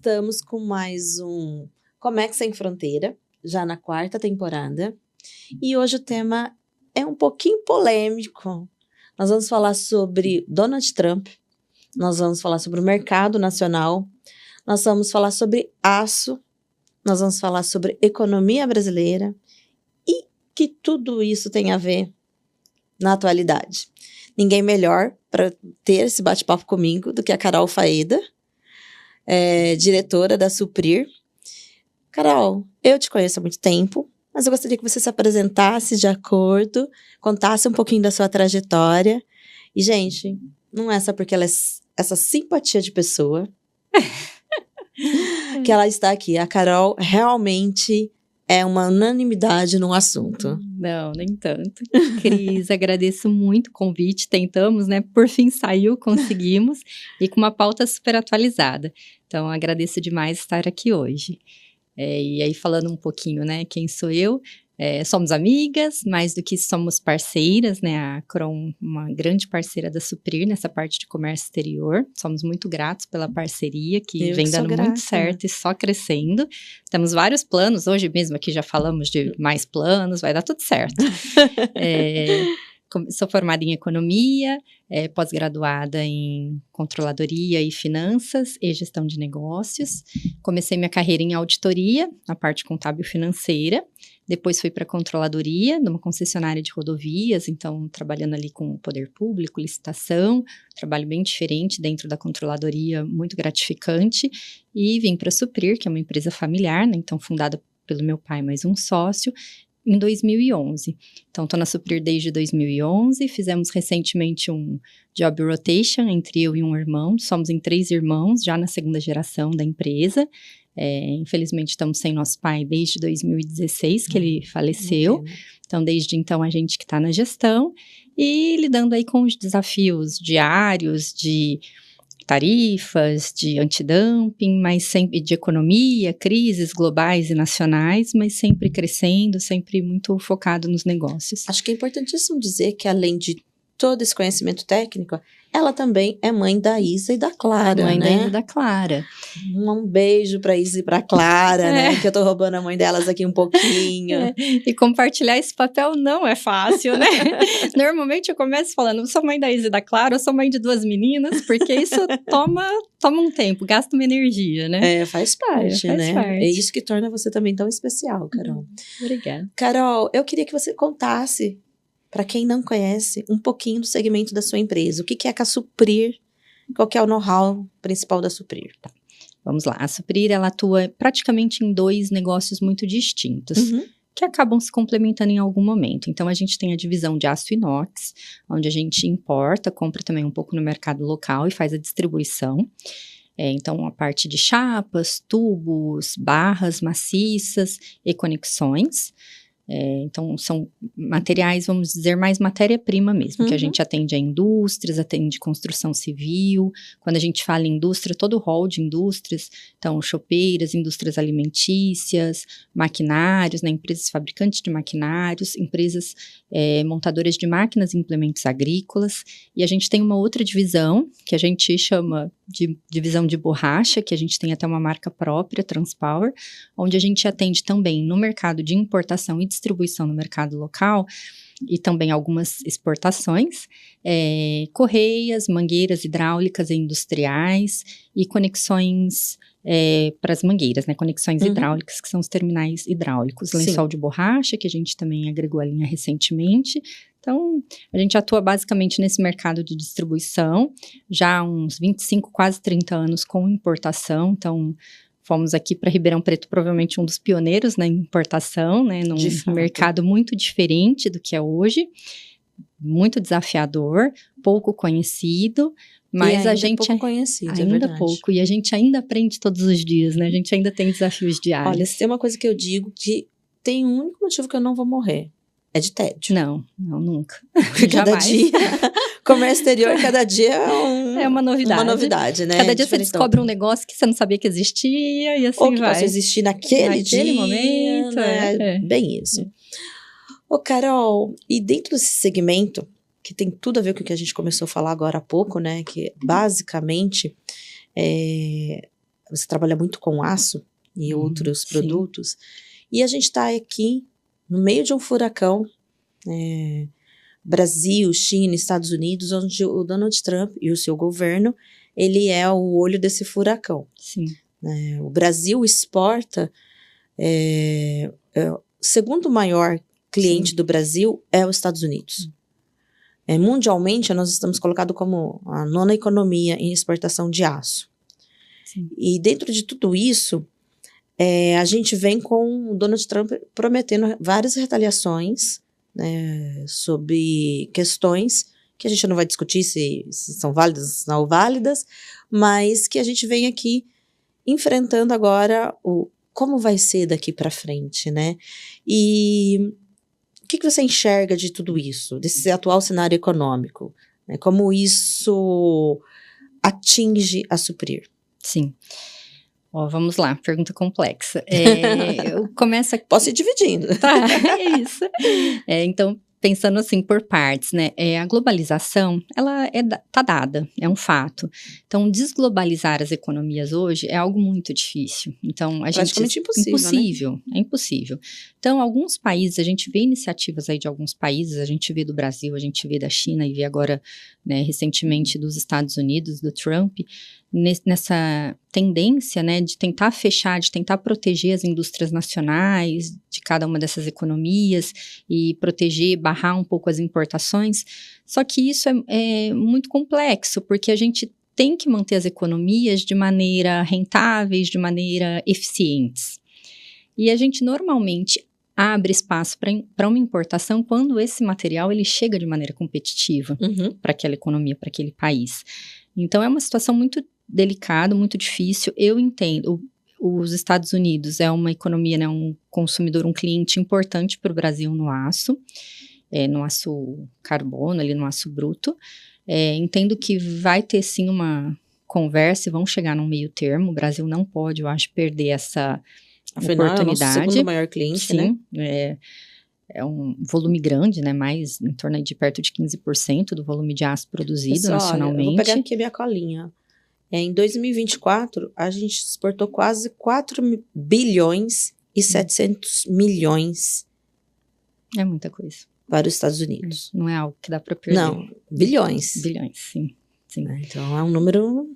estamos com mais um Comex Sem Fronteira, já na 4ª temporada. E hoje o tema é um pouquinho polêmico. Nós vamos falar sobre Donald Trump, nós vamos falar sobre o mercado nacional, nós vamos falar sobre aço, nós vamos falar sobre economia brasileira e que tudo isso tem a ver na atualidade. Ninguém melhor para ter esse bate-papo comigo do que a Carol Faeda, diretora da Suprir. Carol, eu te conheço há muito tempo, mas eu gostaria que você se apresentasse de acordo, contasse um pouquinho da sua trajetória. E, gente, não é só porque ela é essa simpatia de pessoa que ela está aqui. A Carol realmente é uma unanimidade no assunto. Não, nem tanto. Cris, agradeço muito o convite. Tentamos, né? Por fim saiu, conseguimos. E com uma pauta super atualizada. Então, agradeço demais estar aqui hoje. E aí, falando um pouquinho, né? Quem sou eu? Somos amigas, mais do que somos parceiras, né? A Cron, uma grande parceira da Suprir nessa parte de comércio exterior. Somos muito gratos pela parceria, que vem dando muito certo e só crescendo. Temos vários planos, hoje mesmo aqui já falamos de mais planos, vai dar tudo certo. Sou formada em economia, pós-graduada em controladoria e finanças e gestão de negócios. Comecei minha carreira em auditoria, na parte contábil financeira. Depois fui para a controladoria, numa concessionária de rodovias, então trabalhando ali com o poder público, licitação, trabalho bem diferente dentro da controladoria, muito gratificante. E vim para a Suprir, que é uma empresa familiar, né, então fundada pelo meu pai mais um sócio, em 2011. Então, estou na Suprir desde 2011, fizemos recentemente um job rotation entre eu e um irmão, somos em 3 irmãos, já na 2ª geração da empresa. Infelizmente, estamos sem nosso pai desde 2016, que ele faleceu. Então, desde então, a gente que está na gestão e lidando aí com os desafios diários de tarifas, de antidumping, mas sempre de economia, crises globais e nacionais, mas sempre crescendo, sempre muito focado nos negócios. Acho que é importantíssimo dizer que, além de todo esse conhecimento técnico, ela também é mãe da Isa e da Clara, mãe né? da Isa e da Clara. Um beijo pra Isa e pra Clara, né? Que eu tô roubando a mãe delas aqui um pouquinho. E compartilhar esse papel não é fácil, né? Normalmente eu começo falando, eu sou mãe da Isa e da Clara, eu sou mãe de 2 meninas, porque isso toma um tempo, gasta uma energia, né? Faz parte, né? É isso que torna você também tão especial, Carol. Obrigada. Carol, eu queria que você contasse, para quem não conhece, um pouquinho do segmento da sua empresa. O que é a Suprir? Qual que é o know-how principal da Suprir? Tá. Vamos lá. A Suprir, ela atua praticamente em 2 negócios muito distintos, que acabam se complementando em algum momento. Então, a gente tem a divisão de aço inox, onde a gente importa, compra também um pouco no mercado local e faz a distribuição. Então, a parte de chapas, tubos, barras maciças e conexões. Então, são materiais, vamos dizer, mais matéria-prima mesmo, que a gente atende a indústrias, atende construção civil. Quando a gente fala em indústria, todo o rol de indústrias, então, chopeiras, indústrias alimentícias, maquinários, né, empresas fabricantes de maquinários, empresas montadoras de máquinas e implementos agrícolas. E a gente tem uma outra divisão, que a gente chama de divisão de borracha, que a gente tem até uma marca própria, Transpower, onde a gente atende também no mercado de importação e distribuição no mercado local, e também algumas exportações, correias, mangueiras hidráulicas e industriais, e conexões para as mangueiras, né, conexões hidráulicas, que são os terminais hidráulicos, lençol de borracha, que a gente também agregou a linha recentemente. Então, a gente atua basicamente nesse mercado de distribuição, já há uns 25, quase 30 anos com importação. Então, fomos aqui para Ribeirão Preto, provavelmente um dos pioneiros na importação, né, num mercado muito diferente do que é hoje, muito desafiador, pouco conhecido, mas a gente pouco conhecido, ainda pouco, e a gente ainda aprende todos os dias, né? A gente ainda tem desafios diários. Olha, se tem uma coisa que eu digo, que tem um único motivo que eu não vou morrer. É de tédio. Não, nunca. Cada dia, comércio exterior, cada dia é uma novidade. Uma novidade, né? Cada dia você descobre um negócio que você não sabia que existia e assim ou que vai. possa existir naquele dia, momento. Né? Bem isso. Ô, Carol, e dentro desse segmento, que tem tudo a ver com o que a gente começou a falar agora há pouco, né? Que basicamente você trabalha muito com aço e outros produtos, e a gente está aqui no meio de um furacão, Brasil, China, Estados Unidos, onde o Donald Trump e o seu governo, ele é o olho desse furacão. Sim. O Brasil exporta, o segundo maior cliente do Brasil é os Estados Unidos. Mundialmente, nós estamos colocados como a 9ª economia em exportação de aço. Sim. E dentro de tudo isso, a gente vem com o Donald Trump prometendo várias retaliações, né, sobre questões que a gente não vai discutir se são válidas, se não válidas, mas que a gente vem aqui enfrentando agora como vai ser daqui para frente, né? E o que você enxerga de tudo isso, desse atual cenário econômico? Né? Como isso atinge a Suprir? Sim. Vamos lá, pergunta complexa. Eu começo aqui... Posso ir dividindo. Tá, é isso. Então, pensando assim por partes, né? A globalização, ela tá dada, é um fato. Então, desglobalizar as economias hoje é algo muito difícil. Então, praticamente impossível, né? É impossível. Então, alguns países, a gente vê iniciativas aí de alguns países, a gente vê do Brasil, a gente vê da China e vê agora, né, recentemente dos Estados Unidos, do Trump, nessa tendência, né, de tentar fechar, de tentar proteger as indústrias nacionais de cada uma dessas economias e proteger, barrar um pouco as importações. Só que isso é muito complexo, porque a gente tem que manter as economias de maneira rentáveis, de maneira eficientes. E a gente normalmente abre espaço para uma importação quando esse material ele chega de maneira competitiva para aquela economia, para aquele país. Então, é uma situação muito delicada, muito difícil. Eu entendo, os Estados Unidos é uma economia, né, um consumidor, um cliente importante para o Brasil no aço carbono, ali no aço bruto. Entendo que vai ter sim uma conversa e vão chegar num meio termo. O Brasil não pode, eu acho, perder essa oportunidade. É o nosso segundo maior cliente, sim, né? É um volume grande, né? Mais em torno de perto de 15% do volume de aço produzido nacionalmente. Eu vou pegar aqui a minha colinha. Em 2024, a gente exportou quase 4 bilhões e 700 milhões. É muita coisa. Para os Estados Unidos. Não é algo que dá para perder. Não, bilhões. Bilhões, sim. Então, é um número...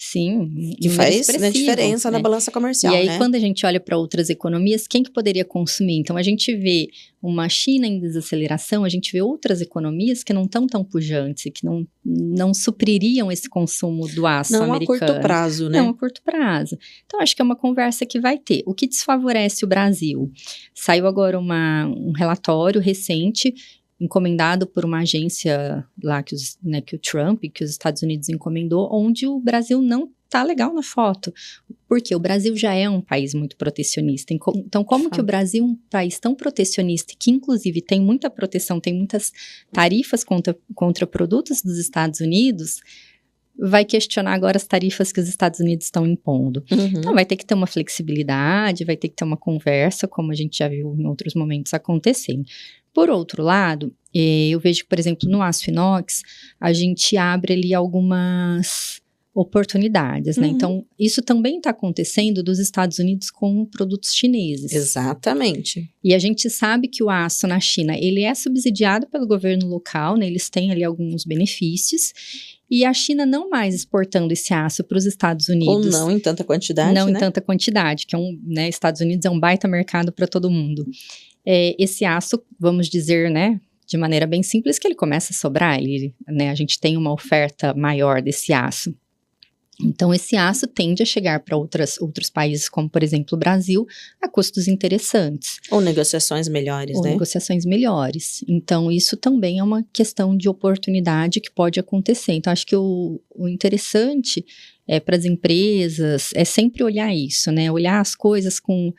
Sim, que faz diferença na balança comercial, E aí, né? quando a gente olha para outras economias, quem que poderia consumir? Então, a gente vê uma China em desaceleração, a gente vê outras economias que não estão tão pujantes, que não supririam esse consumo do aço americano. Não a curto prazo, né? Não a curto prazo. Então, acho que é uma conversa que vai ter. O que desfavorece o Brasil? Saiu agora um relatório recente encomendado por uma agência lá que o Trump, que os Estados Unidos encomendou, onde o Brasil não tá legal na foto, porque o Brasil já é um país muito protecionista. Então, como que o Brasil, um país tão protecionista, que inclusive tem muita proteção, tem muitas tarifas contra produtos dos Estados Unidos, vai questionar agora as tarifas que os Estados Unidos estão impondo. Então, vai ter que ter uma flexibilidade, vai ter que ter uma conversa, como a gente já viu em outros momentos acontecer. Por outro lado, eu vejo que, por exemplo, no aço inox, a gente abre ali algumas oportunidades, né? Então, isso também está acontecendo dos Estados Unidos com produtos chineses. Exatamente. E a gente sabe que o aço na China, ele é subsidiado pelo governo local, né? Eles têm ali alguns benefícios. E a China não mais exportando esse aço para os Estados Unidos. Ou não em tanta quantidade, não né? Em tanta quantidade, que Estados Unidos é um baita mercado para todo mundo. Esse aço, vamos dizer, né, de maneira bem simples, que ele começa a sobrar, a gente tem uma oferta maior desse aço. Então, esse aço tende a chegar para outros países, como, por exemplo, o Brasil, a custos interessantes. Ou negociações melhores, né? Negociações melhores. Então, isso também é uma questão de oportunidade que pode acontecer. Então, acho que o interessante para as empresas é sempre olhar isso, né? Olhar as coisas com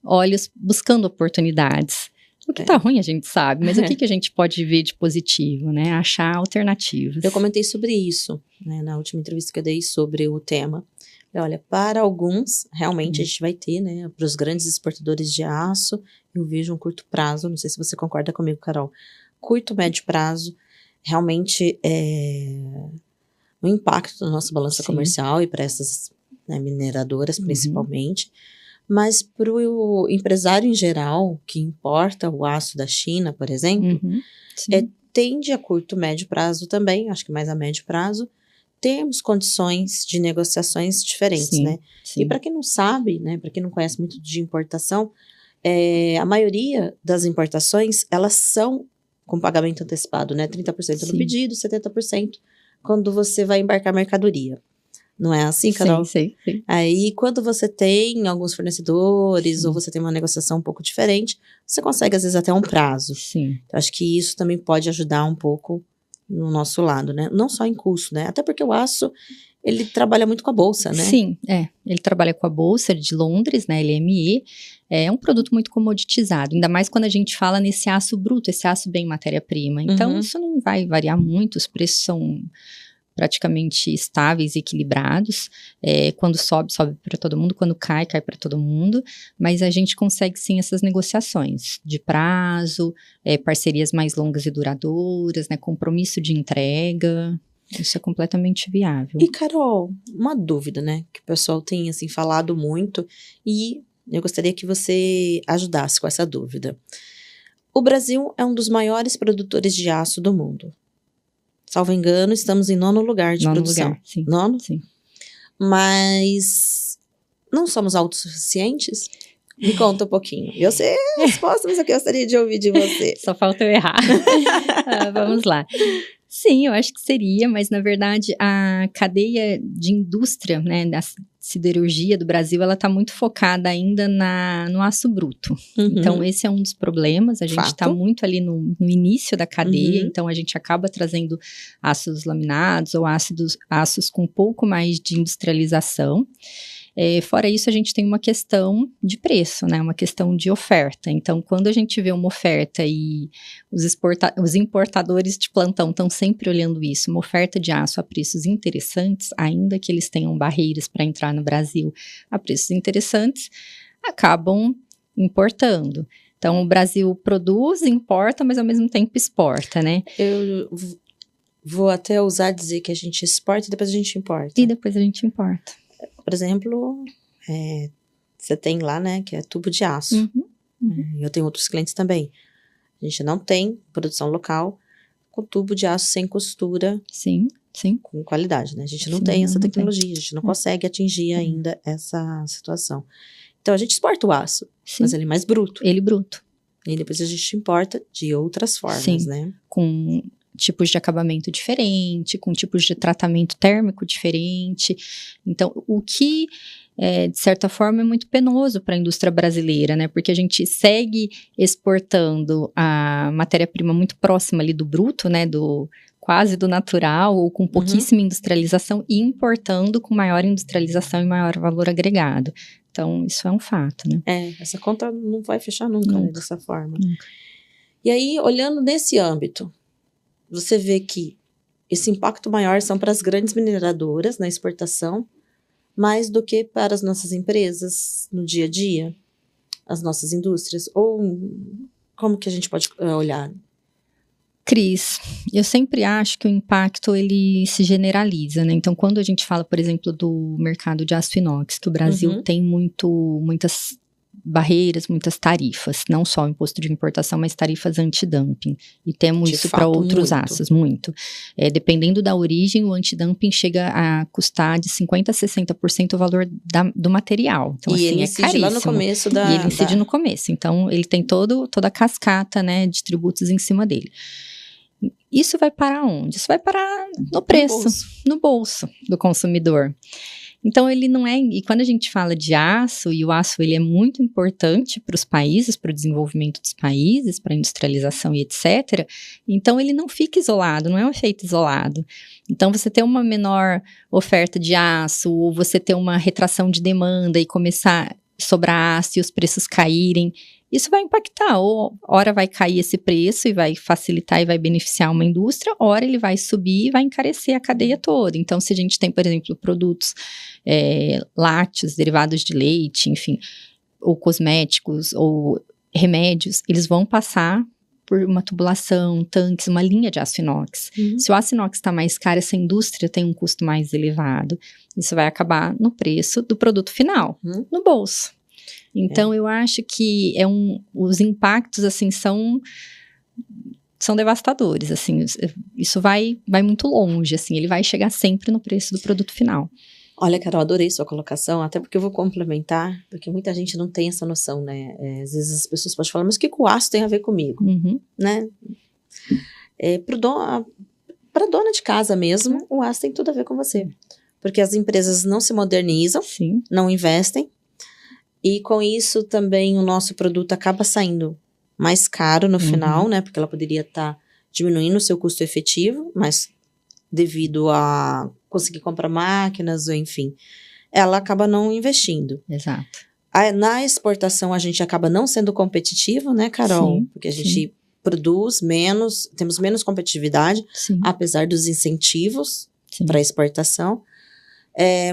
olhos buscando oportunidades. O que tá ruim a gente sabe, mas o que a gente pode ver de positivo, né? Achar alternativas. Eu comentei sobre isso, né, na última entrevista que eu dei sobre o tema. Olha, para alguns, realmente a gente vai ter, né, para os grandes exportadores de aço, eu vejo um curto prazo, não sei se você concorda comigo, Carol, curto, médio prazo, realmente um impacto na nossa balança comercial e para essas né, mineradoras principalmente, mas para o empresário em geral, que importa o aço da China, por exemplo, tende a curto, médio prazo também, acho que mais a médio prazo, temos condições de negociações diferentes, né? Sim. E para quem não sabe, né, para quem não conhece muito de importação, a maioria das importações, elas são com pagamento antecipado, né? 30% no pedido, 70% quando você vai embarcar mercadoria. Não é assim, Carol? Sim. Aí, quando você tem alguns fornecedores ou você tem uma negociação um pouco diferente, você consegue, às vezes, até um prazo. Sim. Então, acho que isso também pode ajudar um pouco no nosso lado, né? Não só em custo, né? Até porque o aço, ele trabalha muito com a bolsa, né? Sim, ele trabalha com a bolsa de Londres, né, LME, é um produto muito comoditizado, ainda mais quando a gente fala nesse aço bruto, esse aço bem matéria-prima. Então, isso não vai variar muito, os preços são praticamente estáveis e equilibrados. Quando sobe para todo mundo, quando cai para todo mundo, mas a gente consegue sim essas negociações de prazo, parcerias mais longas e duradouras, né, compromisso de entrega. Isso é completamente viável. E, Carol, uma dúvida, né, que o pessoal tem, assim, falado muito, e eu gostaria que você ajudasse com essa dúvida. O Brasil é um dos maiores produtores de aço do mundo. Salvo engano, estamos em 9º lugar de produção. Lugar, sim. 9º? Sim. Mas não somos autossuficientes? Me conta um pouquinho. Eu sei a resposta, mas eu gostaria de ouvir de você. Só falta eu errar. Vamos lá. Sim, eu acho que seria, mas na verdade a cadeia de indústria, né, da siderurgia do Brasil, ela está muito focada ainda no aço bruto. Então esse é um dos problemas, a gente está muito ali no início da cadeia, então a gente acaba trazendo aços laminados ou aços com um pouco mais de industrialização. Fora isso, a gente tem uma questão de preço, né? Uma questão de oferta. Então, quando a gente vê uma oferta e os importadores de plantão estão sempre olhando isso, uma oferta de aço a preços interessantes, ainda que eles tenham barreiras para entrar no Brasil a preços interessantes, acabam importando. Então, o Brasil produz, importa, mas ao mesmo tempo exporta, né? Eu vou até ousar dizer que a gente exporta e depois a gente importa. E depois a gente importa. Por exemplo, você tem lá, né, que é tubo de aço. Eu tenho outros clientes também. A gente não tem produção local com tubo de aço sem costura. Sim. Com qualidade, né? A gente não tem essa tecnologia, a gente não consegue atingir ainda essa situação. Então, a gente exporta o aço, mas ele é mais bruto. Ele bruto. E depois a gente importa de outras formas, né? Com tipos de acabamento diferente, com tipos de tratamento térmico diferente. Então, o que, de certa forma, é muito penoso para a indústria brasileira, né? Porque a gente segue exportando a matéria-prima muito próxima ali do bruto, né? Quase do natural, ou com pouquíssima industrialização, e importando com maior industrialização e maior valor agregado. Então, isso é um fato, né? Essa conta não vai fechar nunca. Né, dessa forma. E aí, olhando nesse âmbito, você vê que esse impacto maior são para as grandes mineradoras na exportação, mais do que para as nossas empresas no dia a dia, as nossas indústrias, ou como que a gente pode olhar? Cris, eu sempre acho que o impacto ele se generaliza, né? Então, quando a gente fala, por exemplo, do mercado de aço inox, que o Brasil tem muitas barreiras, muitas tarifas, não só o imposto de importação, mas tarifas antidumping. E temos isso para outros aços, muito. Dependendo da origem, o antidumping chega a custar de 50% a 60% o valor do material. Então, e assim, ele incide lá no começo da... E ele incide no começo. Então, ele tem toda a cascata, né, de tributos em cima dele. Isso vai parar onde? Isso vai parar no preço, no bolso do consumidor. Então, ele não é... E quando a gente fala de aço, e o aço ele é muito importante para os países, para o desenvolvimento dos países, para a industrialização e etc., então ele não fica isolado, não é um efeito isolado. Então, você ter uma menor oferta de aço, ou você ter uma retração de demanda e começar a sobrar aço e os preços caírem, isso vai impactar, ou ora vai cair esse preço e vai facilitar e vai beneficiar uma indústria, ora ele vai subir e vai encarecer a cadeia toda. Então, se a gente tem, por exemplo, produtos lácteos, derivados de leite, enfim, ou cosméticos, ou remédios, eles vão passar por uma tubulação, tanques, uma linha de aço inox. Se o aço inox está mais caro, essa indústria tem um custo mais elevado. Isso vai acabar no preço do produto final, no bolso. Então, eu acho que os impactos, assim, são devastadores, assim, isso vai muito longe, assim, ele vai chegar sempre no preço do produto final. Olha, Carol, adorei sua colocação, até porque eu vou complementar, porque muita gente não tem essa noção, né? Às vezes as pessoas podem falar, mas o que o aço tem a ver comigo? Né? Para dona de casa mesmo, o aço tem tudo a ver com você. Porque as empresas não se modernizam, não investem, e com isso também o nosso produto acaba saindo mais caro no final, né? Porque ela poderia estar diminuindo o seu custo efetivo, mas devido a conseguir comprar máquinas, ou enfim, ela acaba não investindo. Exato. Na exportação, a gente acaba não sendo competitivo, né, Carol? Porque a gente produz menos, temos menos competitividade, apesar dos incentivos para exportação.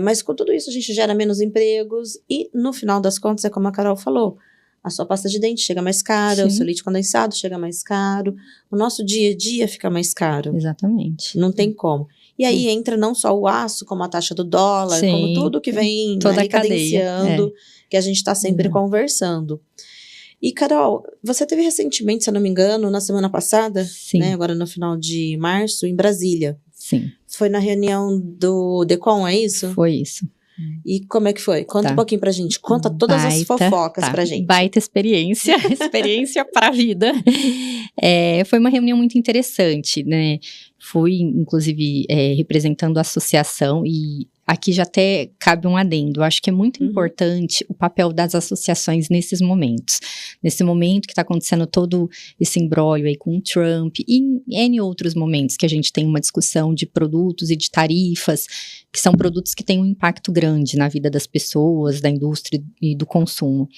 Mas com tudo isso, a gente gera menos empregos e, no final das contas, é como a Carol falou, a sua pasta de dente chega mais cara, o seu leite condensado chega mais caro, o nosso dia a dia fica mais caro. Exatamente. Não tem como. E aí entra não só o aço, como a taxa do dólar, como tudo que vem toda cadenciando, que a gente está sempre conversando. E, Carol, você teve recentemente, se eu não me engano, na semana passada, né, agora no final de março, em Brasília. Foi na reunião do DECOM, é isso? Foi isso. E como é que foi? Conta um pouquinho pra gente. Conta todas as fofocas pra gente. Baita experiência para a vida. Foi uma reunião muito interessante, né? Fui, inclusive, representando a associação e aqui já até cabe um adendo. Eu acho que é muito importante o papel das associações nesses momentos. Nesse momento que está acontecendo todo esse imbróglio aí com o Trump e em N outros momentos que a gente tem uma discussão de produtos e de tarifas, que são produtos que têm um impacto grande na vida das pessoas, da indústria e do consumo.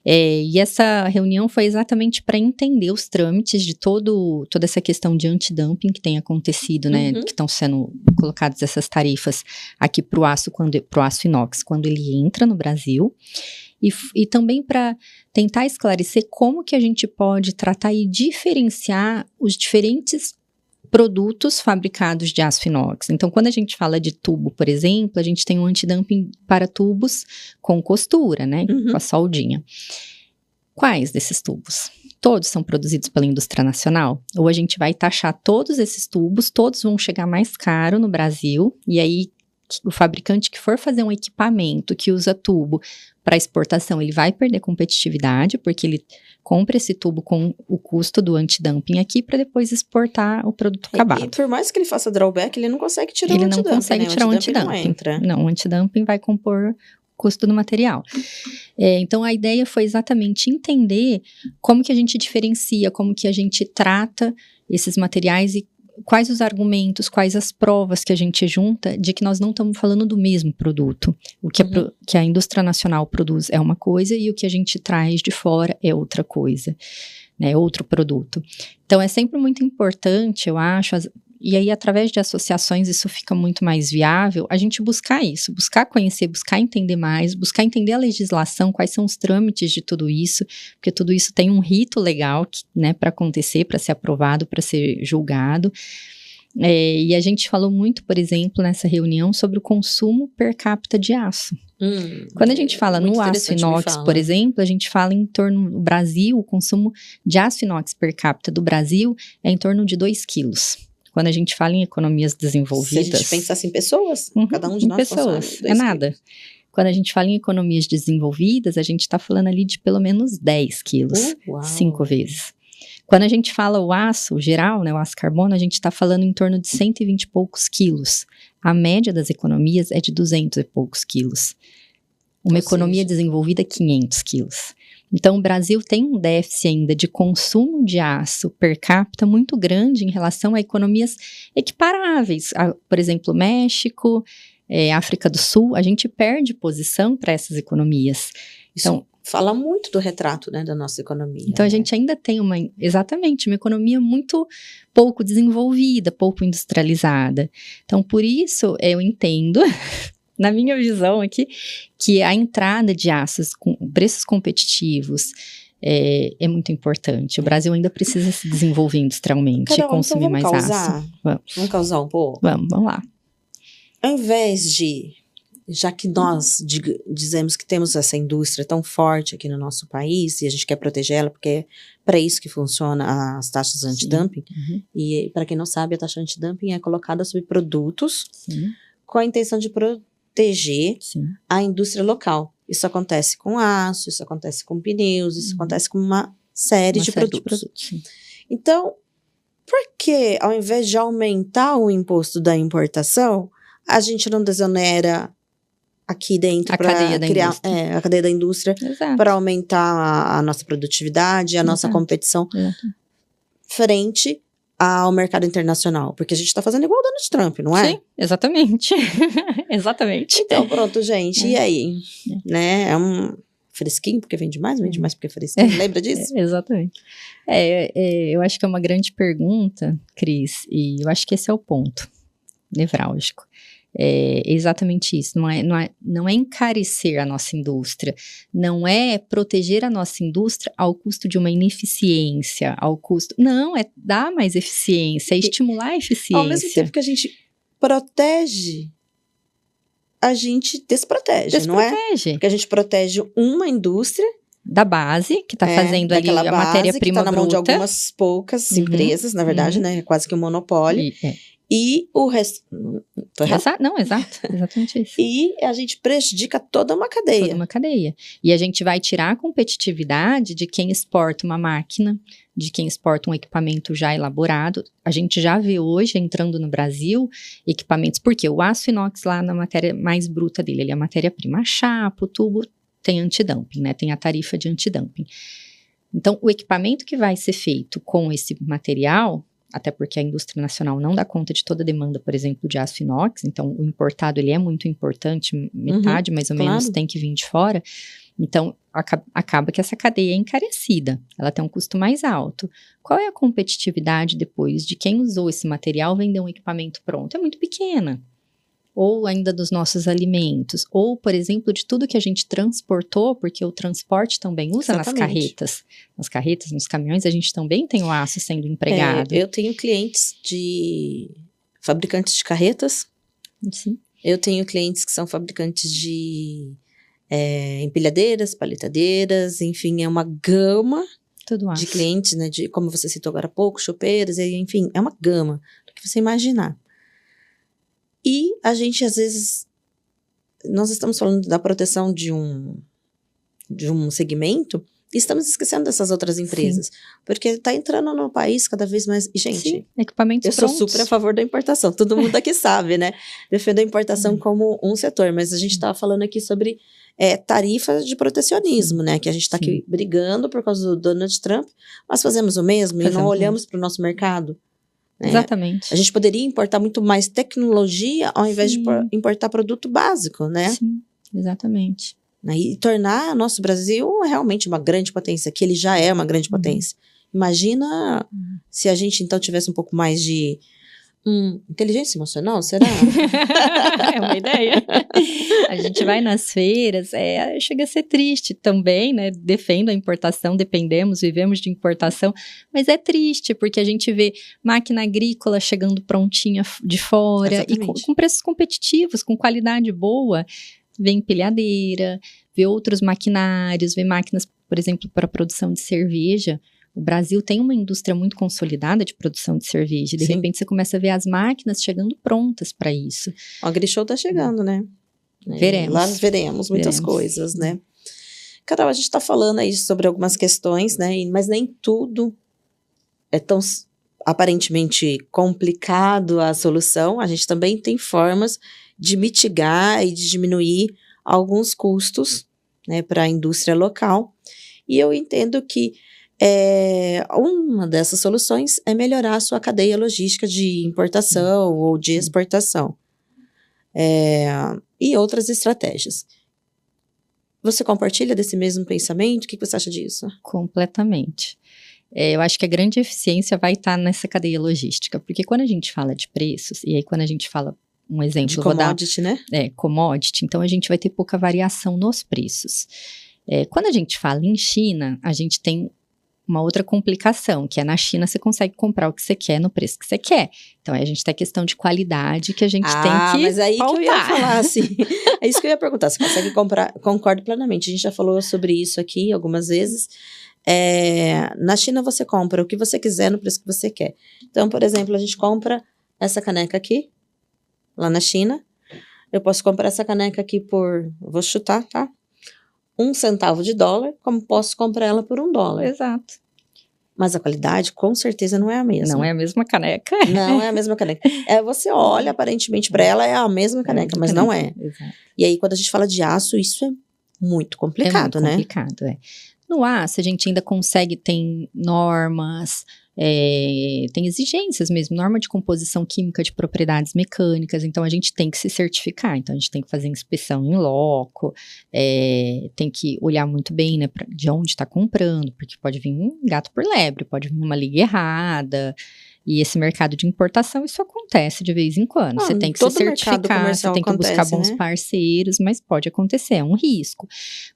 E essa reunião foi exatamente para entender os trâmites de toda essa questão de antidumping que tem acontecido, né? Que estão sendo colocadas essas tarifas aqui para o aço inox, quando ele entra no Brasil. E também para tentar esclarecer como que a gente pode tratar e diferenciar os diferentes produtos fabricados de aço inox. Então, quando a gente fala de tubo, por exemplo, a gente tem um antidumping para tubos com costura, né? Com a soldinha. Quais desses tubos? Todos são produzidos pela indústria nacional? Ou a gente vai taxar todos esses tubos, todos vão chegar mais caro no Brasil, e aí o fabricante que for fazer um equipamento que usa tubo para exportação, ele vai perder competitividade, porque ele compra esse tubo com o custo do antidumping aqui para depois exportar o produto acabado. E por mais que ele faça drawback, ele não consegue tirar o antidumping. Ele não consegue tirar o antidumping. Não, o antidumping vai compor o custo do material. Então, a ideia foi exatamente entender como que a gente diferencia, como que a gente trata esses materiais e quais os argumentos, quais as provas que a gente junta de que nós não estamos falando do mesmo produto. O que a indústria nacional produz é uma coisa e o que a gente traz de fora é outra coisa, né, outro produto. Então, é sempre muito importante, eu acho, e aí através de associações isso fica muito mais viável, a gente buscar isso, buscar conhecer, buscar entender mais, buscar entender a legislação, quais são os trâmites de tudo isso, porque tudo isso tem um rito legal, né, para acontecer, para ser aprovado, para ser julgado. E a gente falou muito, por exemplo, nessa reunião sobre o consumo per capita de aço. Quando a gente fala no aço inox, por exemplo, a gente fala em torno do Brasil, o consumo de aço inox per capita do Brasil é em torno de 2 quilos. Quando a gente fala em economias desenvolvidas... Se a gente pensasse em pessoas, cada um de nós pessoas, é nada. Quando a gente fala em economias desenvolvidas, a gente está falando ali de pelo menos 10 quilos, 5 vezes. Quando a gente fala o aço geral, né, o aço carbono, a gente está falando em torno de 120 e poucos quilos. A média das economias é de 200 e poucos quilos. Uma economia desenvolvida, 500 quilos. Então, o Brasil tem um déficit ainda de consumo de aço per capita muito grande em relação a economias equiparáveis. Por exemplo, México, África do Sul, a gente perde posição para essas economias. Então, fala muito do retrato, né, da nossa economia. Então, a gente ainda tem uma economia muito pouco desenvolvida, pouco industrializada. Então, por isso, eu entendo... Na minha visão aqui, que a entrada de aços com preços competitivos, é muito importante. O Brasil ainda precisa se desenvolver industrialmente e consumir mais aço. Vamos causar um pouco? Vamos lá. Ao invés de, já que nós dizemos que temos essa indústria tão forte aqui no nosso país e a gente quer proteger ela, porque é para isso que funciona as taxas antidumping. E para quem não sabe, a taxa antidumping é colocada sobre produtos com a intenção de proteger a indústria local. Isso acontece com aço, isso acontece com pneus, isso acontece com uma série de produtos. Então, por que ao invés de aumentar o imposto da importação, a gente não desonera aqui dentro para criar a cadeia da indústria para aumentar a nossa produtividade, a nossa competição frente ao mercado internacional? Porque a gente está fazendo igual o Donald Trump, não é? Sim, exatamente. Exatamente. Então, pronto, gente. E aí? Né? É um fresquinho porque vende mais porque é fresquinho. Lembra disso? Exatamente. Eu acho que é uma grande pergunta, Cris, e eu acho que esse é o ponto nevrálgico. É exatamente isso, não é encarecer a nossa indústria, não é proteger a nossa indústria ao custo de uma ineficiência, não, é dar mais eficiência, é estimular a eficiência. Ao mesmo tempo que a gente protege, a gente desprotege, não é? Porque a gente protege uma indústria da base, que está fazendo ali a matéria-prima bruta. Que tá na mão de algumas poucas empresas, na verdade, né? É quase que um monopólio. E o resto... Exatamente isso. E a gente prejudica toda uma cadeia. Toda uma cadeia. E a gente vai tirar a competitividade de quem exporta uma máquina, de quem exporta um equipamento já elaborado. A gente já vê hoje, entrando no Brasil, equipamentos... Porque o aço inox lá na matéria mais bruta dele, ele é a matéria-prima. A chapa, o tubo, tem antidumping, né? Tem a tarifa de antidumping. Então, o equipamento que vai ser feito com esse material... Até porque a indústria nacional não dá conta de toda a demanda, por exemplo, de aço inox. Então, o importado, ele é muito importante, metade mais ou menos tem que vir de fora. Então, acaba que essa cadeia é encarecida, ela tem um custo mais alto. Qual é a competitividade depois de quem usou esse material vender um equipamento pronto? É muito pequena. Ou ainda dos nossos alimentos, ou, por exemplo, de tudo que a gente transportou, porque o transporte também usa nas carretas. Nas carretas, nos caminhões, a gente também tem o aço sendo empregado. Eu tenho clientes de fabricantes de carretas. Sim. Eu tenho clientes que são fabricantes de empilhadeiras, paletadeiras, enfim, é uma gama de clientes, né? De, como você citou agora há pouco, chopeiras, enfim, é uma gama do que você imaginar. E a gente, às vezes, nós estamos falando da proteção de um segmento e estamos esquecendo dessas outras empresas. Porque está entrando no país cada vez mais... E, gente, equipamentos prontos. Sou super a favor da importação. Todo mundo aqui sabe, né? Defendo a importação como um setor. Mas a gente estava falando aqui sobre tarifas de protecionismo, né? Que a gente está aqui brigando por causa do Donald Trump. Nós fazemos o mesmo e não olhamos para o nosso mercado. Exatamente. A gente poderia importar muito mais tecnologia ao invés de importar produto básico, né? Sim, exatamente. E tornar nosso Brasil realmente uma grande potência, que ele já é uma grande potência. Imagina se a gente então tivesse um pouco mais de inteligência emocional, será? É uma ideia. A gente vai nas feiras, chega a ser triste também, né? Defendo a importação, vivemos de importação, mas é triste porque a gente vê máquina agrícola chegando prontinha de fora e com preços competitivos, com qualidade boa. Vê empilhadeira, vê outros maquinários, vê máquinas, por exemplo, para produção de cerveja. O Brasil tem uma indústria muito consolidada de produção de cerveja. De repente, você começa a ver as máquinas chegando prontas para isso. O AgriShow está chegando, né? Veremos. Lá veremos muitas coisas, né? Carol, a gente está falando aí sobre algumas questões, né? Mas nem tudo é tão aparentemente complicado a solução. A gente também tem formas de mitigar e de diminuir alguns custos, né, para a indústria local. E eu entendo que uma dessas soluções é melhorar a sua cadeia logística de importação ou de exportação. E outras estratégias. Você compartilha desse mesmo pensamento? O que você acha disso? Completamente. Eu acho que a grande eficiência vai estar nessa cadeia logística, porque quando a gente fala de preços, e aí quando a gente fala, um exemplo, de commodity, né? Commodity, então a gente vai ter pouca variação nos preços. Quando a gente fala em China, a gente tem uma outra complicação, que é na China você consegue comprar o que você quer no preço que você quer. Então, aí a gente tem a questão de qualidade que a gente tem que mas aí pautar. que eu ia falar, assim. É isso que eu ia perguntar, você consegue comprar? Concordo plenamente, a gente já falou sobre isso aqui algumas vezes. Na China você compra o que você quiser no preço que você quer. Então, por exemplo, a gente compra essa caneca aqui, lá na China. Eu posso comprar essa caneca aqui por, vou chutar, tá? $1, como posso comprar ela por $1. Exato. Mas a qualidade, com certeza, não é a mesma. Não é a mesma caneca. Não é a mesma caneca. Você olha, aparentemente, para ela é a mesma caneca, mas não é. Exato. E aí, quando a gente fala de aço, isso é muito complicado, né? É muito complicado, No aço, a gente ainda consegue, tem normas, tem exigências mesmo, norma de composição química de propriedades mecânicas, então a gente tem que se certificar, então a gente tem que fazer inspeção em loco, tem que olhar muito bem, né, de onde está comprando, porque pode vir um gato por lebre, pode vir uma liga errada, e esse mercado de importação, isso acontece de vez em quando. Você tem que se certificar, você tem que buscar bons parceiros, mas pode acontecer, é um risco.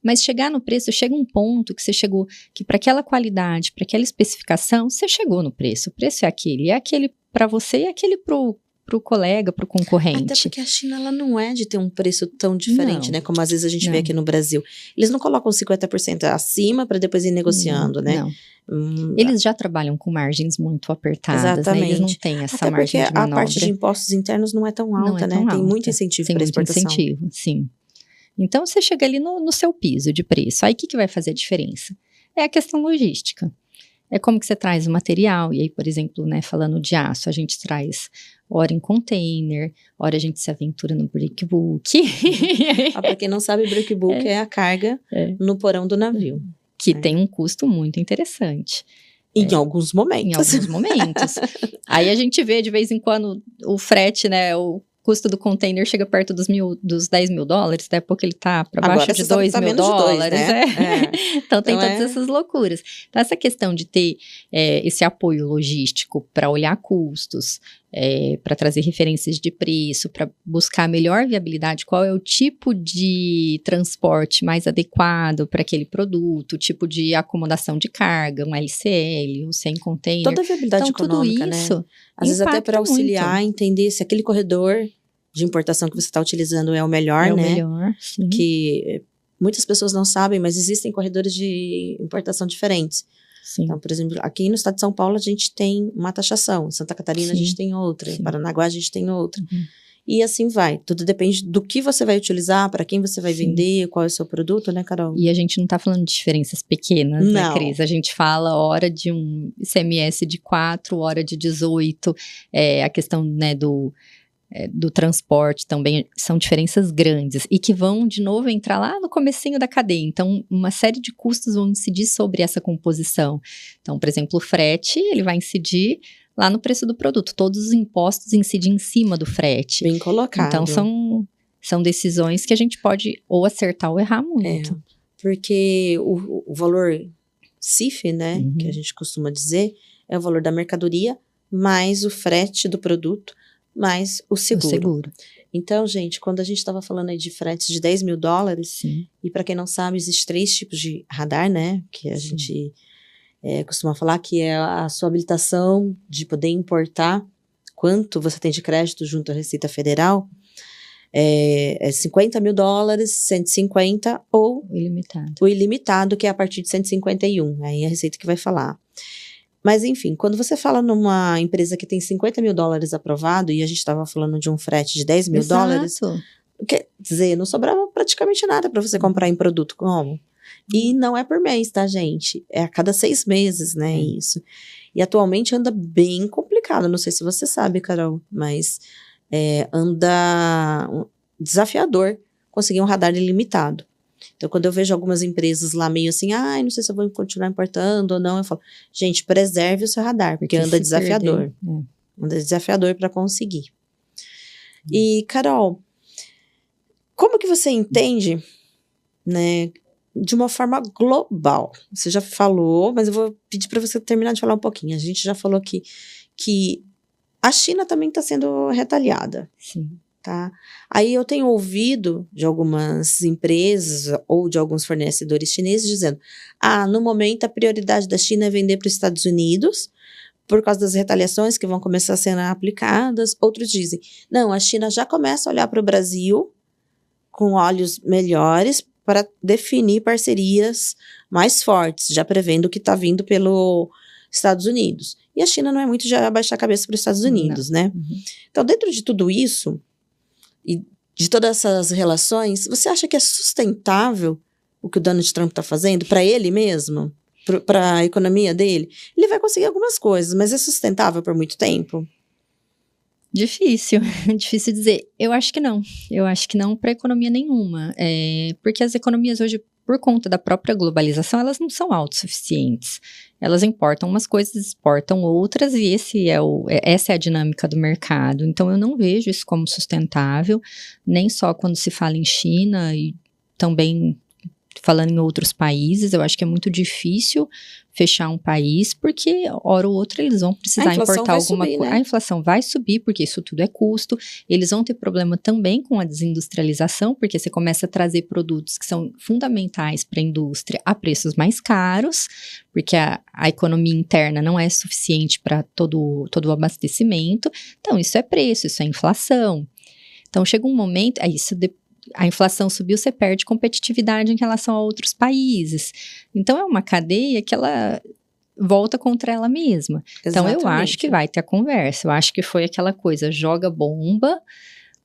Mas chegar no preço, chega um ponto que você chegou, que para aquela qualidade, para aquela especificação, você chegou no preço. O preço é aquele para você e aquele pro colega, pro concorrente. Até porque a China, ela não é de ter um preço tão diferente, não, né? Como às vezes a gente vê aqui no Brasil. Eles não colocam 50% acima para depois ir negociando, né? Não. Eles já trabalham com margens muito apertadas, exatamente. Né? Eles não têm essa até margem de manobra. A parte de impostos internos não é tão alta, né? Tem muito incentivo para exportação. Tem muito incentivo, sim. Então, você chega ali no seu piso de preço. Aí, o que vai fazer a diferença? É a questão logística. É como que você traz o material. E aí, por exemplo, né, falando de aço, a gente traz hora em container, hora a gente se aventura no breakbook. Para quem não sabe, breakbook é a carga no porão do navio. Que tem um custo muito interessante. Em alguns momentos. Em alguns momentos. Aí a gente vê, de vez em quando, o frete, né, o custo do container chega perto dos $10 mil, daqui a pouco ele tá para baixo de $2 mil, né? Então tem todas essas loucuras. Então essa questão de ter esse apoio logístico para olhar custos, para trazer referências de preço, para buscar a melhor viabilidade, qual é o tipo de transporte mais adequado para aquele produto, o tipo de acomodação de carga, um LCL, um sem container. Toda a viabilidade então, econômica, tudo isso, né? Às vezes até para auxiliar, entender se aquele corredor de importação que você está utilizando é o melhor, né? É o melhor, sim. Que muitas pessoas não sabem, mas existem corredores de importação diferentes. Sim. Então, por exemplo, aqui no estado de São Paulo a gente tem uma taxação, em Santa Catarina a gente tem outra, em Paranaguá a gente tem outra. E assim vai, tudo depende do que você vai utilizar, para quem você vai vender, qual é o seu produto, né, Carol? E a gente não tá falando de diferenças pequenas, né, Cris? A gente fala hora de um ICMS de 4, hora de 18, a questão, né, do transporte também, são diferenças grandes e que vão, de novo, entrar lá no comecinho da cadeia. Então, uma série de custos vão incidir sobre essa composição. Então, por exemplo, o frete, ele vai incidir lá no preço do produto. Todos os impostos incidem em cima do frete. Bem colocado. Então, são decisões que a gente pode ou acertar ou errar muito. Porque o valor CIF, né, que a gente costuma dizer, é o valor da mercadoria mais o frete do produto, mais o seguro. Então, gente, quando a gente estava falando aí de fretes de $10 mil, e para quem não sabe, existem 3 tipos de radar, né, que a gente costuma falar, que é a sua habilitação de poder importar quanto você tem de crédito junto à Receita Federal, $50 mil, 150 ou o ilimitado, que é a partir de 151, aí é a Receita que vai falar. Mas, enfim, quando você fala numa empresa que tem $50 mil aprovado, e a gente estava falando de um frete de $10 mil, quer dizer, não sobrava praticamente nada para você comprar em produto como. E não é por mês, tá, gente? É a cada 6 meses, né, isso. E atualmente anda bem complicado, não sei se você sabe, Carol, mas anda desafiador conseguir um radar ilimitado. Então, quando eu vejo algumas empresas lá meio assim, não sei se eu vou continuar importando ou não, eu falo, gente, preserve o seu radar, porque anda desafiador. Anda desafiador para conseguir. E, Carol, como que você entende, né, de uma forma global? Você já falou, mas eu vou pedir para você terminar de falar um pouquinho. A gente já falou que a China também está sendo retaliada. Sim. Tá? Aí eu tenho ouvido de algumas empresas ou de alguns fornecedores chineses dizendo, no momento a prioridade da China é vender para os Estados Unidos, por causa das retaliações que vão começar a ser aplicadas. Outros dizem, não, a China já começa a olhar para o Brasil com olhos melhores para definir parcerias mais fortes, já prevendo o que está vindo pelos Estados Unidos. E a China não é muito de abaixar a cabeça para os Estados Unidos, né? Uhum. Então, dentro de tudo isso, e de todas essas relações, você acha que é sustentável o que o Donald Trump está fazendo para ele mesmo? Para a economia dele? Ele vai conseguir algumas coisas, mas é sustentável por muito tempo? Difícil dizer. Eu acho que não para economia nenhuma, porque as economias hoje, por conta da própria globalização, elas não são autossuficientes. Elas importam umas coisas, exportam outras, e essa é a dinâmica do mercado. Então, eu não vejo isso como sustentável, nem só quando se fala em China e também falando em outros países. Eu acho que é muito difícil fechar um país, porque hora ou outra eles vão precisar importar alguma coisa. Né? A inflação vai subir, porque isso tudo é custo. Eles vão ter problema também com a desindustrialização, porque você começa a trazer produtos que são fundamentais para a indústria a preços mais caros, porque a economia interna não é suficiente para todo o abastecimento. Então, isso é preço, isso é inflação. Então, chega um momento, a inflação subiu, você perde competitividade em relação a outros países. Então, é uma cadeia que ela volta contra ela mesma. Exatamente. Então, eu acho que vai ter a conversa. Eu acho que foi aquela coisa, joga bomba,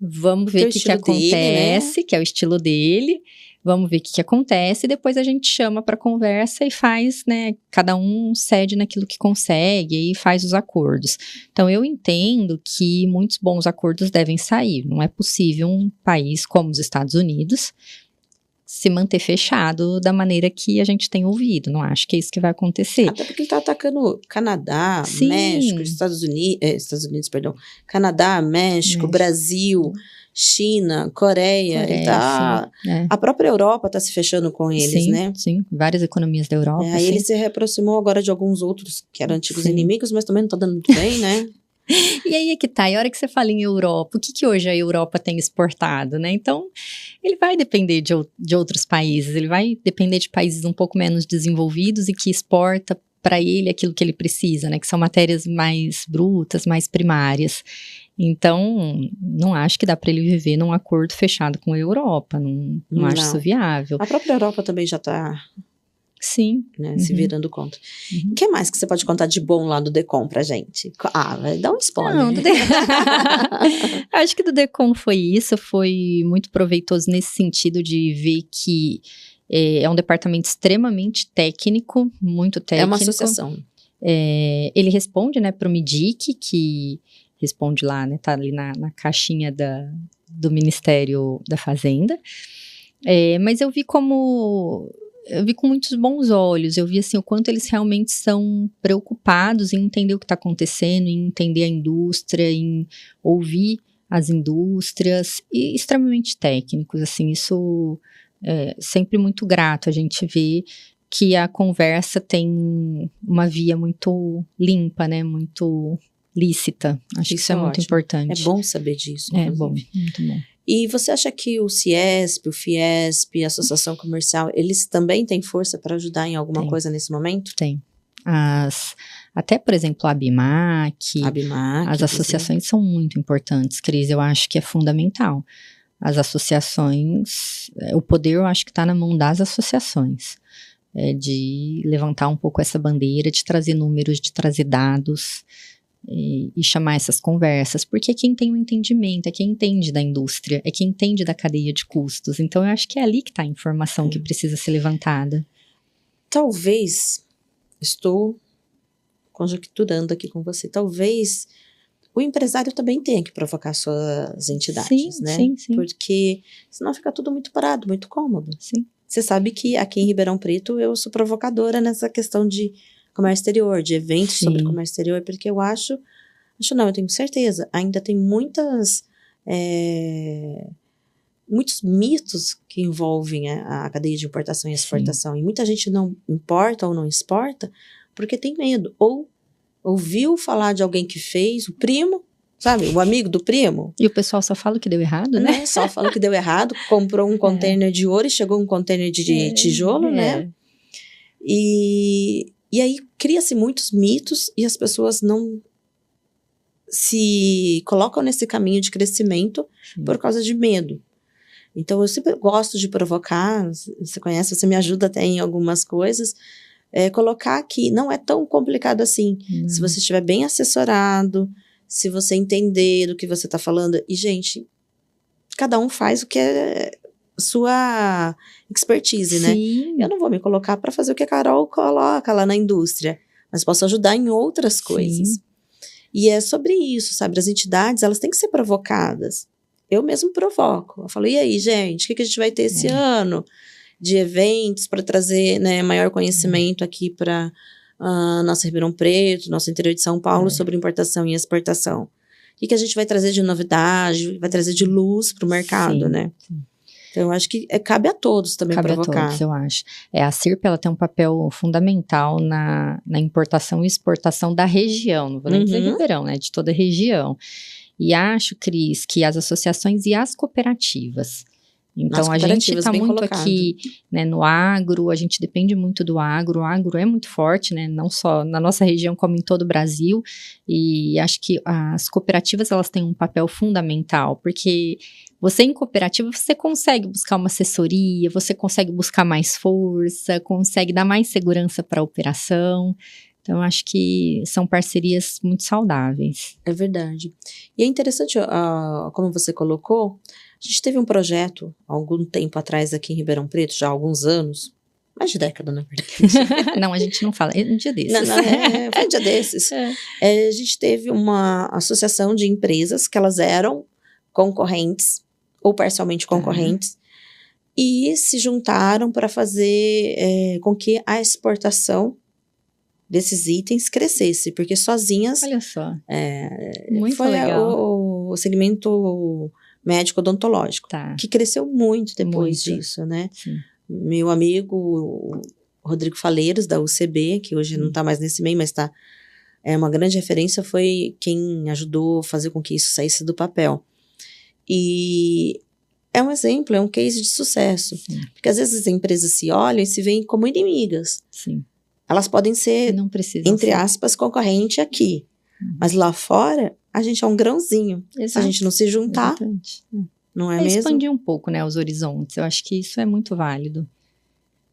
vamos ver o que acontece, dele, né? Que é o estilo dele. Vamos ver o que acontece, e depois a gente chama para conversa e faz, né, cada um cede naquilo que consegue e faz os acordos. Então, eu entendo que muitos bons acordos devem sair. Não é possível um país como os Estados Unidos se manter fechado da maneira que a gente tem ouvido. Não acho que é isso que vai acontecer. Até porque ele está atacando Canadá, Sim. México, Canadá, México, Brasil, China, Coreia, a própria Europa está se fechando com eles, né? Sim, várias economias da Europa. Aí ele se reaproximou agora de alguns outros que eram antigos inimigos, mas também não está dando muito bem, né? E aí é que tá, e a hora que você fala em Europa, o que hoje a Europa tem exportado, né? Então, ele vai depender de outros países, ele vai depender de países um pouco menos desenvolvidos e que exporta para ele aquilo que ele precisa, né? Que são matérias mais brutas, mais primárias. Então, não acho que dá para ele viver num acordo fechado com a Europa, não acho isso viável. A própria Europa também já está... Sim. Né, se virando contra. O que mais que você pode contar de bom lá do Decom pra gente? Vai dar um spoiler. Não, acho que do Decom foi isso, foi muito proveitoso nesse sentido de ver que é um departamento extremamente técnico, muito técnico. É uma associação. Ele responde, né, pro MIDIC, que responde lá, né, tá ali na caixinha do Ministério da Fazenda. Mas eu vi com muitos bons olhos, eu vi assim o quanto eles realmente são preocupados em entender o que está acontecendo, em entender a indústria, em ouvir as indústrias, e extremamente técnicos, assim, isso é sempre muito grato a gente ver que a conversa tem uma via muito limpa, né, muito lícita, acho que isso é muito importante. É bom saber disso. É bom, muito bom. E você acha que o Ciesp, o Fiesp, a Associação Comercial, eles também têm força para ajudar em alguma coisa nesse momento? Tem. Até, por exemplo, a ABIMAC, as associações são muito importantes, Cris, eu acho que é fundamental. As associações, o poder eu acho que está na mão das associações, de levantar um pouco essa bandeira, de trazer números, de trazer dados, e chamar essas conversas, porque é quem tem o entendimento, é quem entende da indústria, é quem entende da cadeia de custos. Então, eu acho que é ali que está a informação que precisa ser levantada. Talvez, estou conjecturando aqui com você, talvez o empresário também tenha que provocar suas entidades, né? Sim. Porque senão fica tudo muito parado, muito cômodo. Sim. Você sabe que aqui em Ribeirão Preto eu sou provocadora nessa questão de comércio exterior, de eventos sobre comércio exterior, porque eu eu tenho certeza, ainda tem muitos mitos que envolvem a cadeia de importação e exportação, e muita gente não importa ou não exporta porque tem medo, ou ouviu falar de alguém que fez, o primo, sabe? O amigo do primo. E o pessoal só fala o que deu errado, né? Só fala que deu errado, comprou um container de ouro e chegou um container de tijolo, né? E aí cria-se muitos mitos e as pessoas não se colocam nesse caminho de crescimento por causa de medo. Então, eu sempre gosto de provocar, você conhece, você me ajuda até em algumas coisas, colocar que não é tão complicado assim. Se você estiver bem assessorado, se você entender do que você está falando. E, gente, cada um faz o que é sua expertise, né? Eu não vou me colocar para fazer o que a Carol coloca lá na indústria, mas posso ajudar em outras coisas. Sim. E é sobre isso, sabe? As entidades, elas têm que ser provocadas. Eu mesmo provoco. Eu falo, e aí, gente, o que a gente vai ter esse ano de eventos para trazer, né, maior conhecimento aqui para nossa Ribeirão Preto, nosso interior de São Paulo, sobre importação e exportação? O que a gente vai trazer de novidade, vai trazer de luz para o mercado, né? Sim. Então, eu acho que cabe a todos também provocar. Cabe a todos, eu acho. A CIRP, ela tem um papel fundamental na importação e exportação da região, não vou nem dizer Ribeirão, né, de toda a região. E acho, Cris, que as associações e as cooperativas. Então, a gente está muito colocado aqui, né, no agro, a gente depende muito do agro. O agro é muito forte, né, não só na nossa região, como em todo o Brasil. E acho que as cooperativas, elas têm um papel fundamental, porque você em cooperativa, você consegue buscar uma assessoria, você consegue buscar mais força, consegue dar mais segurança para a operação. Então, acho que são parcerias muito saudáveis. É verdade. E é interessante, como você colocou, a gente teve um projeto, há algum tempo atrás aqui em Ribeirão Preto, já há alguns anos, mais de década, na verdade. Não, a gente não fala, é um dia desses. Não, foi um dia desses. A gente teve uma associação de empresas que elas eram concorrentes, ou parcialmente concorrentes, e se juntaram para fazer com que a exportação desses itens crescesse, porque sozinhas... Olha só, muito foi legal. O segmento médico odontológico, que cresceu muito depois disso, né? Sim. Meu amigo, o Rodrigo Faleiros, da UCB, que hoje não está mais nesse meio, mas é uma grande referência, foi quem ajudou a fazer com que isso saísse do papel. E é um exemplo, é um case de sucesso. Sim. Porque às vezes as empresas se olham e se veem como inimigas. Sim. Elas podem ser, entre aspas, concorrente aqui. Mas lá fora, a gente é um grãozinho. Exato. Se a gente não se juntar, não é mesmo? Expandir um pouco, né, os horizontes. Eu acho que isso é muito válido.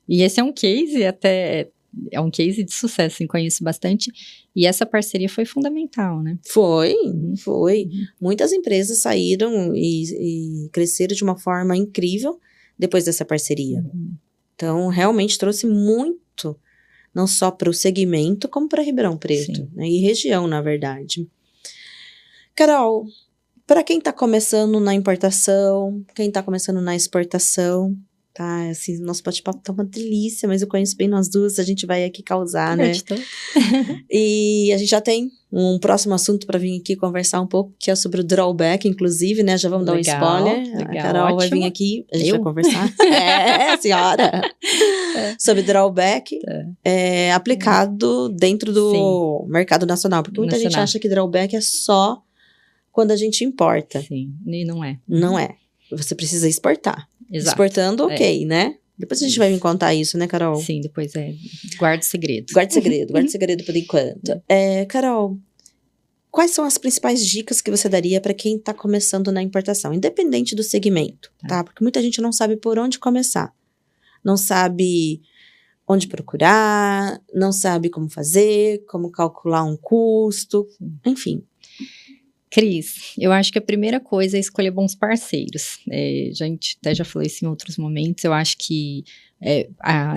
E esse é um case, é um case de sucesso, assim, conheço bastante. E essa parceria foi fundamental, né? Foi. Muitas empresas saíram e cresceram de uma forma incrível depois dessa parceria. Então, realmente trouxe muito, não só para o segmento, como para Ribeirão Preto, né, e região, na verdade. Carol, para quem está começando na importação, quem está começando na exportação, tá, assim, nosso bate-papo tá uma delícia, mas eu conheço bem nós duas, a gente vai aqui causar, né? E a gente já tem um próximo assunto para vir aqui conversar um pouco, que é sobre o drawback, inclusive, né? Já vamos dar um spoiler. Legal, a Carol vai vir aqui, a gente vai conversar. Senhora! Sobre drawback aplicado dentro do mercado nacional, porque muita gente acha que drawback é só quando a gente importa. Sim, e não é. Não é. Você precisa exportar. Exato. Exportando, ok, né? Depois a gente vai me contar isso, né, Carol? Sim, depois guarda o segredo. Guarda o segredo por enquanto. Carol, quais são as principais dicas que você daria para quem está começando na importação, independente do segmento, tá? Porque muita gente não sabe por onde começar. Não sabe onde procurar, não sabe como fazer, como calcular um custo, enfim. Cris, eu acho que a primeira coisa é escolher bons parceiros. A gente até já falou isso em outros momentos, eu acho que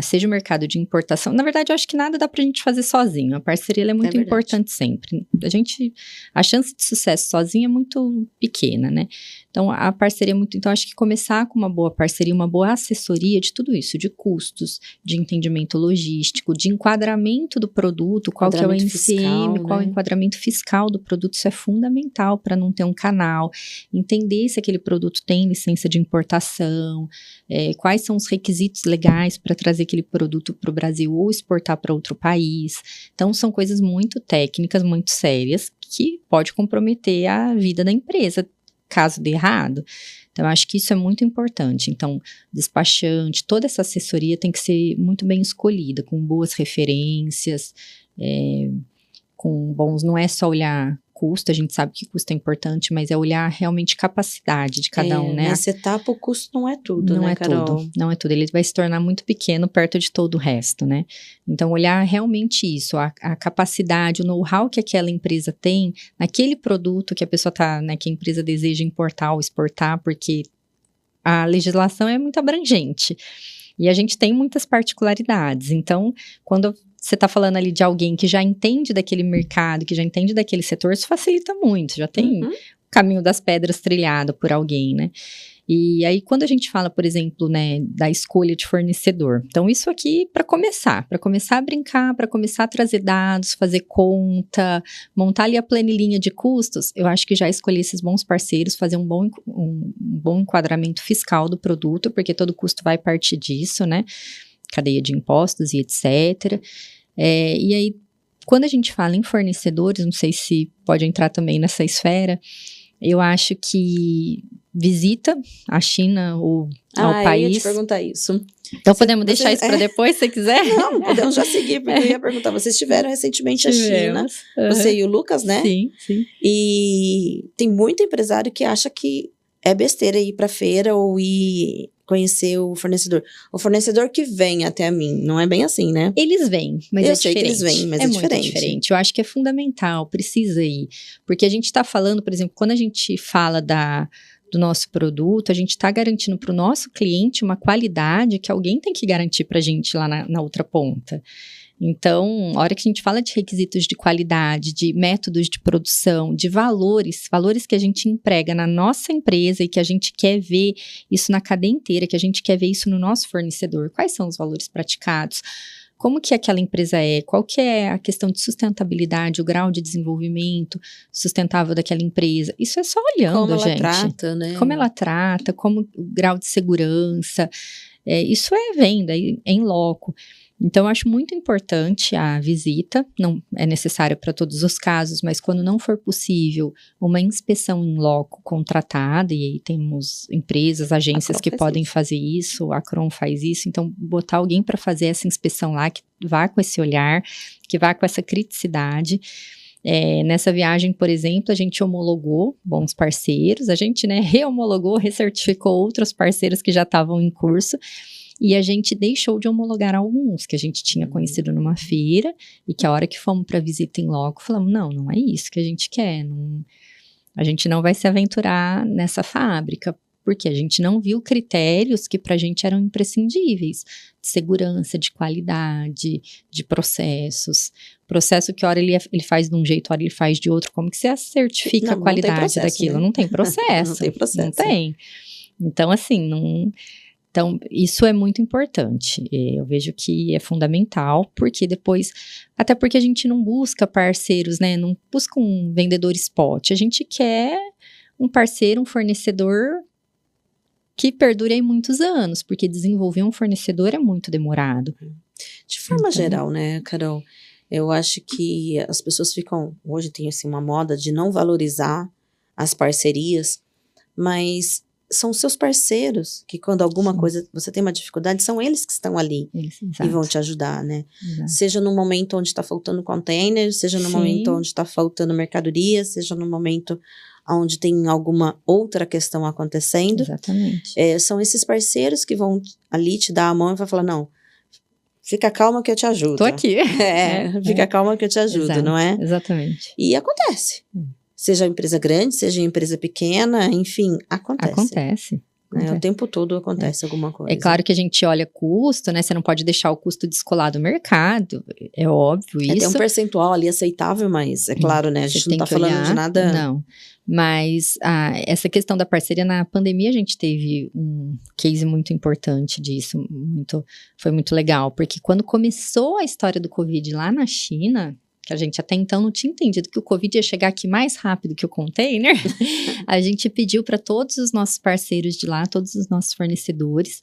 seja o mercado de importação, na verdade eu acho que nada dá pra gente fazer sozinho, a parceria ela é muito importante sempre. A chance de sucesso sozinha é muito pequena, né? Então a parceria é muito, então acho que começar com uma boa parceria, uma boa assessoria de tudo isso, de custos, de entendimento logístico, de enquadramento do produto, qual que é o NCM, fiscal, qual é o enquadramento fiscal do produto, isso é fundamental para não ter um canal, entender se aquele produto tem licença de importação, quais são os requisitos legais comerciais para trazer aquele produto para o Brasil ou exportar para outro país. Então, são coisas muito técnicas, muito sérias, que pode comprometer a vida da empresa, caso dê errado. Então, eu acho que isso é muito importante. Então, despachante, toda essa assessoria tem que ser muito bem escolhida, com boas referências, com bons, não é só olhar custo, a gente sabe que custo é importante, mas é olhar realmente capacidade de cada um, né? Nessa etapa, o custo não é tudo, não né, é Carol? tudo, não é tudo. Ele vai se tornar muito pequeno perto de todo o resto, né? Então, olhar realmente isso, a capacidade, o know-how que aquela empresa tem naquele produto que a pessoa tá, né, que a empresa deseja importar ou exportar, porque a legislação é muito abrangente. E a gente tem muitas particularidades. Então, quando você está falando ali de alguém que já entende daquele mercado, que já entende daquele setor, isso facilita muito, já tem o caminho das pedras trilhado por alguém, né? E aí, quando a gente fala, por exemplo, né, da escolha de fornecedor, então isso aqui para começar a brincar, para começar a trazer dados, fazer conta, montar ali a planilhinha de custos, eu acho que já escolher esses bons parceiros, fazer um bom enquadramento fiscal do produto, porque todo custo vai partir disso, né? Cadeia de impostos e etc. E aí, quando a gente fala em fornecedores, não sei se pode entrar também nessa esfera, eu acho que visita a China ou ao país. Eu ia te perguntar isso. Então podemos deixar isso para depois, se quiser? Não, podemos já seguir, porque eu ia perguntar, vocês estiveram recentemente a China, você e o Lucas, né? Sim, sim. E tem muito empresário que acha que é besteira ir pra feira ou ir conhecer o fornecedor. O fornecedor que vem até mim, não é bem assim, né? Eles vêm, mas eu sei que eles vêm, mas é diferente. Muito diferente. Eu acho que é fundamental, precisa ir. Porque a gente está falando, por exemplo, quando a gente fala do nosso produto, a gente está garantindo para o nosso cliente uma qualidade que alguém tem que garantir para a gente lá na outra ponta. Então, a hora que a gente fala de requisitos de qualidade, de métodos de produção, de valores que a gente emprega na nossa empresa e que a gente quer ver isso na cadeia inteira, que a gente quer ver isso no nosso fornecedor. Quais são os valores praticados? Como que aquela empresa é? Qual que é a questão de sustentabilidade, o grau de desenvolvimento sustentável daquela empresa? Isso é só olhando, como gente. Como ela trata, né? Como ela trata, como o grau de segurança. Isso é venda, é em loco. Então, eu acho muito importante a visita, não é necessário para todos os casos, mas quando não for possível, uma inspeção em loco contratada, e aí temos empresas, agências que podem fazer isso, a Acron faz isso, então botar alguém para fazer essa inspeção lá, que vá com esse olhar, que vá com essa criticidade. Nessa viagem, por exemplo, a gente homologou bons parceiros, a gente, né, rehomologou, recertificou outros parceiros que já estavam em curso, e a gente deixou de homologar alguns que a gente tinha conhecido numa feira e que a hora que fomos para visita em loco, falamos, não é isso que a gente quer, a gente não vai se aventurar nessa fábrica, porque a gente não viu critérios que pra gente eram imprescindíveis, de segurança, de qualidade, de processos. Processo que hora ele faz de um jeito, hora ele faz de outro, como que você certifica a qualidade daquilo? Né? Não tem processo. Não tem processo. Não tem. Então, assim, Então, isso é muito importante. Eu vejo que é fundamental, porque depois, até porque a gente não busca parceiros, né? Não busca um vendedor spot. A gente quer um parceiro, um fornecedor que perdure aí muitos anos, porque desenvolver um fornecedor é muito demorado. De forma geral, né, Carol? Eu acho que as pessoas ficam, hoje tem assim uma moda de não valorizar as parcerias, mas são seus parceiros, que quando alguma coisa, você tem uma dificuldade, são eles que estão ali e vão te ajudar, né? Exato. Seja no momento onde está faltando container, seja no momento onde está faltando mercadoria, seja no momento onde tem alguma outra questão acontecendo. Exatamente. São esses parceiros que vão ali te dar a mão e vai falar, não, fica calma que eu te ajudo. Tô aqui. Fica calma que eu te ajudo, exato, não é? Exatamente. E acontece. Seja empresa grande, seja empresa pequena, enfim, acontece. Acontece. O tempo todo acontece alguma coisa. É claro que a gente olha custo, né? Você não pode deixar o custo descolar do mercado, é óbvio isso. Tem um percentual ali aceitável, mas é claro, né? A gente não tá falando de nada... Não, mas essa questão da parceria na pandemia, a gente teve um case muito importante disso, foi muito legal, porque quando começou a história do Covid lá na China, que a gente até então não tinha entendido que o Covid ia chegar aqui mais rápido que o container, a gente pediu para todos os nossos parceiros de lá, todos os nossos fornecedores,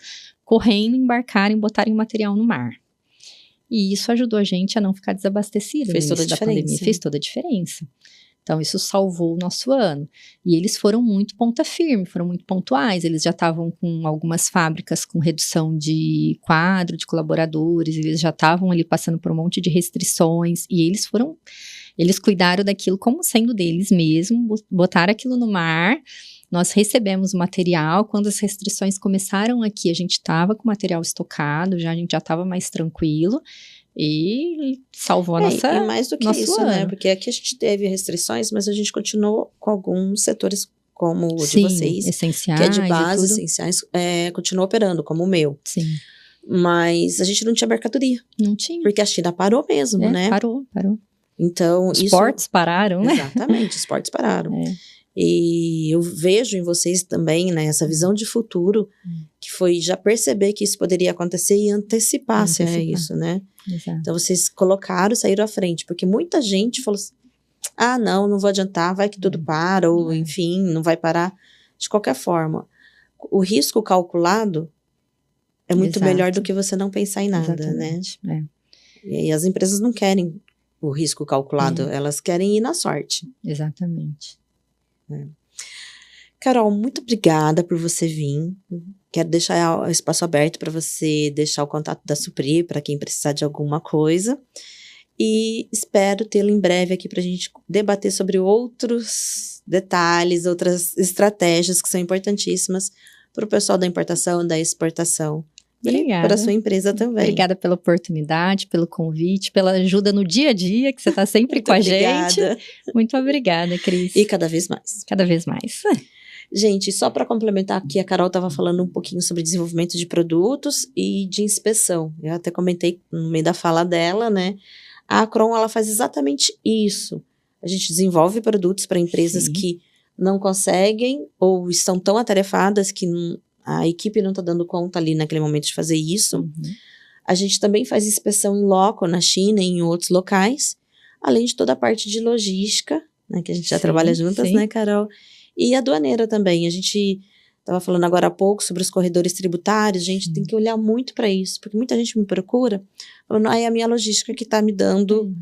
correndo, embarcarem, botarem o material no mar. E isso ajudou a gente a não ficar desabastecido. Fez toda a diferença. Fez toda a diferença. Então, isso salvou o nosso ano. E eles foram muito ponta firme, foram muito pontuais. Eles já estavam com algumas fábricas com redução de quadro, de colaboradores. Eles já estavam ali passando por um monte de restrições. E eles cuidaram daquilo como sendo deles mesmo, botaram aquilo no mar. Nós recebemos o material. Quando as restrições começaram aqui, a gente estava com o material estocado, a gente já estava mais tranquilo. E salvou a nossa E mais do que isso, ano. né? Porque aqui a gente teve restrições, mas a gente continuou com alguns setores como o de Sim, vocês, essenciais, que é de base, essenciais, continuou operando, como o meu. Sim. Mas a gente não tinha mercadoria. Não tinha. Porque a China parou mesmo, né? Parou. Então, os portos pararam, né? Exatamente, os portos pararam. E eu vejo em vocês também, né, essa visão de futuro, que foi já perceber que isso poderia acontecer e antecipar-se a isso, né? Exato. Então, vocês colocaram, saíram à frente, porque muita gente falou assim, não vou adiantar, vai que tudo para, ou enfim, não vai parar. De qualquer forma, o risco calculado é muito melhor do que você não pensar em nada, exatamente, né? E as empresas não querem o risco calculado, elas querem ir na sorte. Exatamente. Carol, muito obrigada por você vir. Quero deixar o espaço aberto para você deixar o contato da Suprir para quem precisar de alguma coisa. E espero tê-lo em breve aqui para a gente debater sobre outros detalhes, outras estratégias que são importantíssimas para o pessoal da importação, da exportação. Obrigada. E para a sua empresa também. Obrigada pela oportunidade, pelo convite, pela ajuda no dia a dia, que você está sempre com a gente. Muito obrigada, Cris. E cada vez mais. Cada vez mais. Gente, só para complementar aqui, a Carol estava falando um pouquinho sobre desenvolvimento de produtos e de inspeção. Eu até comentei no meio da fala dela, né? A Acron, ela faz exatamente isso. A gente desenvolve produtos para empresas que não conseguem ou estão tão atarefadas que a equipe não está dando conta ali naquele momento de fazer isso. A gente também faz inspeção em loco na China e em outros locais, além de toda a parte de logística, né, que a gente já trabalha juntas, né, Carol? E aduaneira também. A gente estava falando agora há pouco sobre os corredores tributários, a gente tem que olhar muito para isso, porque muita gente me procura falando, é a minha logística que está me dando,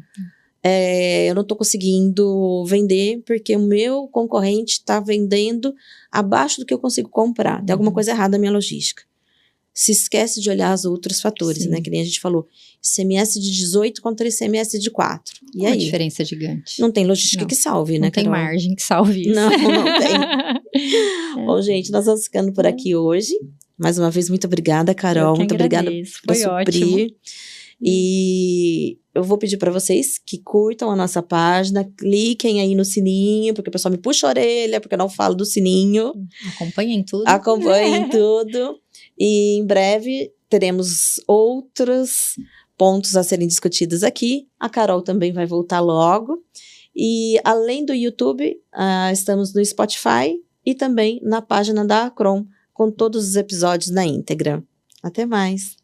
eu não estou conseguindo vender porque o meu concorrente está vendendo abaixo do que eu consigo comprar. Tem alguma coisa errada na minha logística. Se esquece de olhar os outros fatores, né? Que nem a gente falou, ICMS de 18 contra ICMS de 4. E aí? Uma diferença gigante. Não tem logística que salve, né, Carol? Não tem margem que salve isso. Não tem. Bom, gente, nós vamos ficando por aqui hoje. Mais uma vez, muito obrigada, Carol. Muito obrigada por Suprir. E eu vou pedir para vocês que curtam a nossa página, cliquem aí no sininho, porque o pessoal me puxa a orelha, porque eu não falo do sininho. Acompanhem tudo. Acompanhem tudo. E em breve teremos outros pontos a serem discutidos aqui. A Carol também vai voltar logo. E além do YouTube, estamos no Spotify e também na página da Acron, com todos os episódios na íntegra. Até mais!